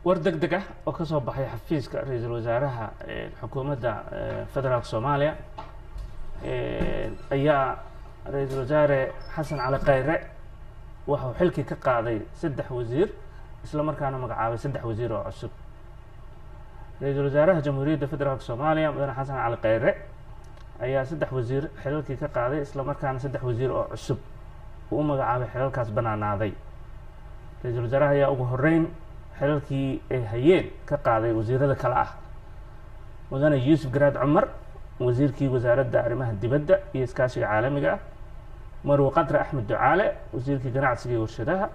war degdeg ah oo ka soo baxay xafiiska ra'iisul wasaaraha xukuumadda federaalka Soomaaliya ayaa ra'iisul wasaare Xasan Cali Khayre waxa uu xilkii ka qaaday 3 wasiir isla markaana magacaabay 3 wasiir oo cusub. ra'iisul wasaaraha Jamhuuriyadda Federaalka Soomaaliya Mudane Xasan Cali Khayre ayaa 3 wasiir xilkii ka qaaday isla markaana 3 wasiir oo cusub uu magacaabay xilalkaas banaanaaday. ra'iisul wasaaraha ayaa ugu horeyn xilkii ay hayeen ka qaaday wasiirada kale ah Mudane Yuusuf Garaad Cumar wasiirkii wasaaradda arrimaha dibadda iyo iskaashiga caalamiga ah, Marwo Qadre Axmed Ducaale wasiirkii ganacsiga iyo warshadaha,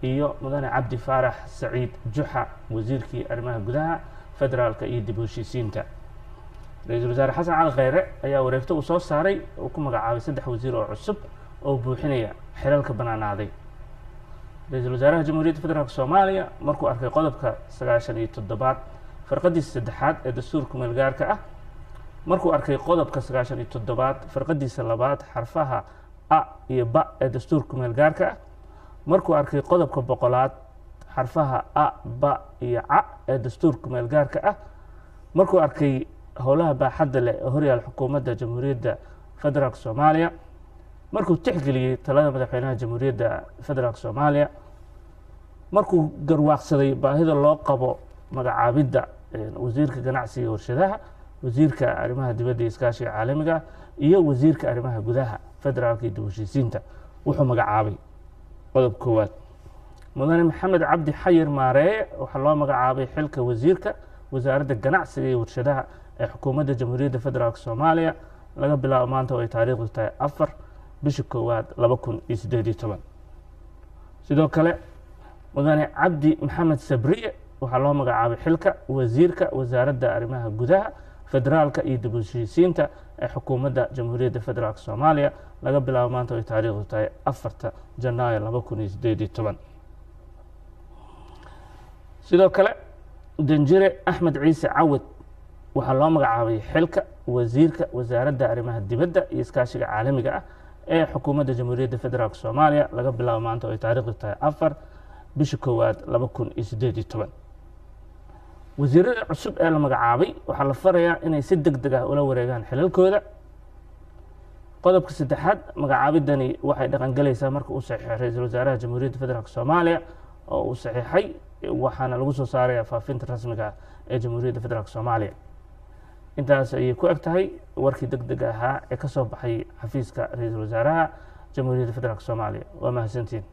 iyo Mudane Cabdi Faarax Saciid Juxa wasiirkii arrimaha gudaha federaalka iyo dib u heshiisiinta. ra'iisul wasaare Xasan Cali Khayre ayaa wareegto uu soo saaray oo ku magacaabay 3 wasiir oo cusub oo buuxinaya xilalka banaanaaday. ra'iisul wasaaraha Jamhuuriyadda Federaalka Soomaaliya markuu arkay qodobka 97 farqadiisa 3aad ee dastuurka meelgaarka ah, markuu arkay qodobka 97 farqadiisa 2aad xarfaha a iyo ba ee dastuurka meelgaarka ah, markuu arkay qodobka 100aad xarfaha a ba iyo ca ee dastuurka meelgaarka ah, markuu arkay howlaha baaxadda leh ee horyaal xukuumadda Jamhuuriyadda Federaalka Soomaaliya, markuu tixgeliyay talada madaxweynaha Jamhuuriyadda Federaalka Soomaaliya, markuu garwaaqsaday baahida loo qabo magacaabidda wasiirka ganacsiga iyo warshadaha, wasiirka arrimaha dibadda iyo iskaashiga caalamiga iyo wasiirka arrimaha gudaha federaalka iyo dib u heshiisiinta, wuxuu magacaabay qodob koowaad Mudane Maxamed Cabdi Xayir Maareeye waxaa loo magacaabay xilka wasiirka wasaaradda ganacsiga iyo warshadaha ee xukuumadda Jamhuuriyadda Federaalka Soomaaliya laga bilaabo maanta oo ay taariikhdu tahay 4 bisha 1 2018. sidoo kale Mudane Cabdi Maxamed Sabriye waxaa loo magacaabay xilka wasiirka wasaaradda arrimaha gudaha federaalka iyo dib u heshiisiinta ee xukuumadda Jamhuuriyadda Federaalka Soomaaliya laga bilaabo maanta oo ay taariikhdu tahay 4 Janaayo 2018. sidoo kale Danjire Axmed Ciise Cawad waxaa loo magacaabay xilka wasiirka wasaaradda arrimaha dibadda iyo iskaashiga caalamiga ah ee xukuumadda Jamhuuriyadda Federaalka Soomaaliya laga bilaabo maanta oo ay taariikhdu tahay 4 bisha 1 2018. wasiirada cusub ee la magacaabay waxaa la farayaa inay si degdeg ah ula wareegaan xilalkooda. qodobka 3aad magacaabidani waxay dhaqan galaysaa marka uu saxiixay ra'iisul wasaaraha Jamhuuriyadda Federaalka Soomaaliya oo uu saxiixay, waxaana lagu soo saarayaa faafinta rasmiga ah ee Jamhuuriyadda Federaalka Soomaaliya. intaas ayay ku eg tahay warkii degdeg ahaa ee ka soo baxay xafiiska ra'iisul wasaaraha Jamhuuriyadda Federaalka Soomaaliya. waa mahadsantiin.